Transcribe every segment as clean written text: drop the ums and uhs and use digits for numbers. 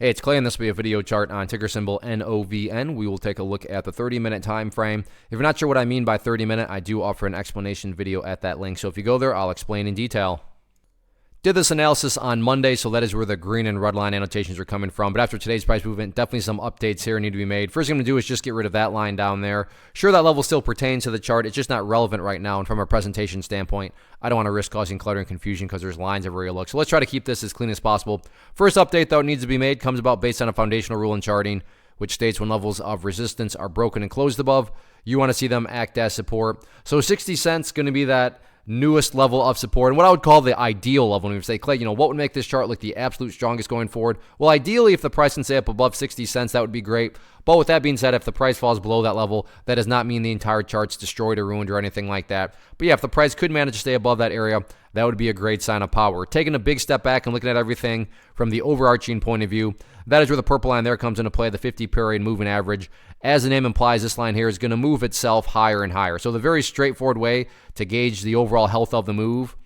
Hey, it's Clay, and this will be a video chart on ticker symbol NOVN. We will take a look at the 30-minute time frame. If you're not sure what I mean by 30-minute, I do offer an explanation video at that link. So if you go there, I'll explain in detail. Did this analysis on Monday, so that is where the green and red line annotations are coming from. But after today's price movement, definitely some updates here need to be made. First thing I'm going to do is just get rid of that line down there. Sure, that level still pertains to the chart. It's just not relevant right now. And from a presentation standpoint, I don't want to risk causing clutter and confusion because there's lines everywhere you look. So let's try to keep this as clean as possible. First update, though, needs to be made, comes about based on a foundational rule in charting, which states when levels of resistance are broken and closed above, you want to see them act as support. So 60 cents going to be that newest level of support, and what I would call the ideal level. When we say, Clay, what would make this chart look the absolute strongest going forward? Well, ideally, if the price can stay up above 60 cents, that would be great. But with that being said, if the price falls below that level, that does not mean the entire chart's destroyed or ruined or anything like that. But yeah, if the price could manage to stay above that area, that would be a great sign of power. Taking a big step back and looking at everything from the overarching point of view, that is where the purple line there comes into play, the 50-period moving average. As the name implies, this line here is going to move itself higher and higher. So the very straightforward way to gauge the overall health of the move,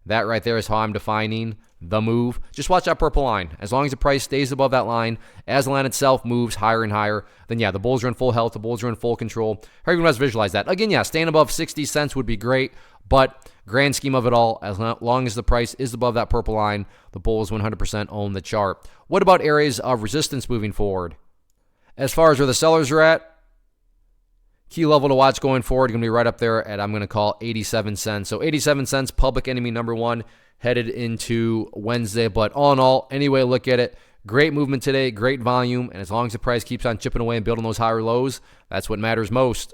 that right there is how I'm defining the move. Just watch that purple line. As long as the price stays above that line, as the line itself moves higher and higher, then yeah, the bulls are in full health, the bulls are in full control. However you guys visualize that. Again, yeah, staying above 60 cents would be great, but grand scheme of it all, as long as the price is above that purple line, the bulls 100% own the chart. What about areas of resistance moving forward? As far as where the sellers are at, key level to watch going forward, going to be right up there at, I'm going to call 87 cents. So 87 cents, public enemy number one, headed into Wednesday. But all in all, any way to look at it, great movement today, great volume. And as long as the price keeps on chipping away and building those higher lows, that's what matters most.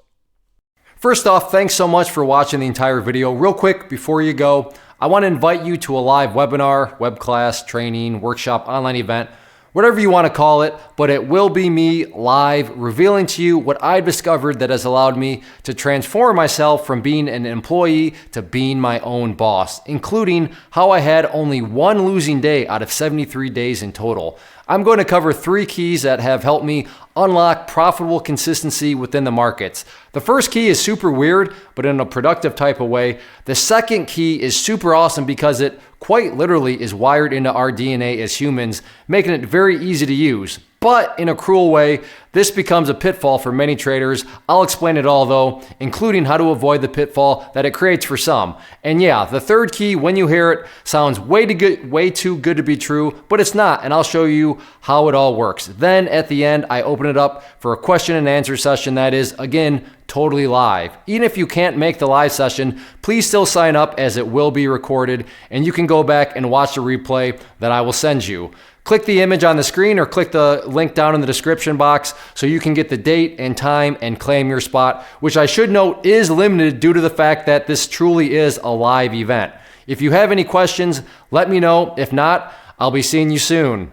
First off, thanks so much for watching the entire video. Real quick, before you go, I want to invite you to a live webinar, web class, training, workshop, online event, whatever you want to call it, but it will be me live revealing to you what I've discovered that has allowed me to transform myself from being an employee to being my own boss, including how I had only one losing day out of 73 days in total. I'm going to cover 3 keys that have helped me unlock profitable consistency within the markets. The first key is super weird, but in a productive type of way. The second key is super awesome because it quite literally is wired into our DNA as humans, making it very easy to use. But in a cruel way, this becomes a pitfall for many traders. I'll explain it all though, including how to avoid the pitfall that it creates for some. And yeah, the third key, when you hear it, sounds way too good to be true, but it's not, and I'll show you how it all works. Then at the end, I open it up for a question and answer session that is, again, totally live. Even if you can't make the live session, please still sign up as it will be recorded, and you can go back and watch the replay that I will send you. Click the image on the screen or click the link down in the description box so you can get the date and time and claim your spot, which I should note is limited due to the fact that this truly is a live event. If you have any questions, let me know. If not, I'll be seeing you soon.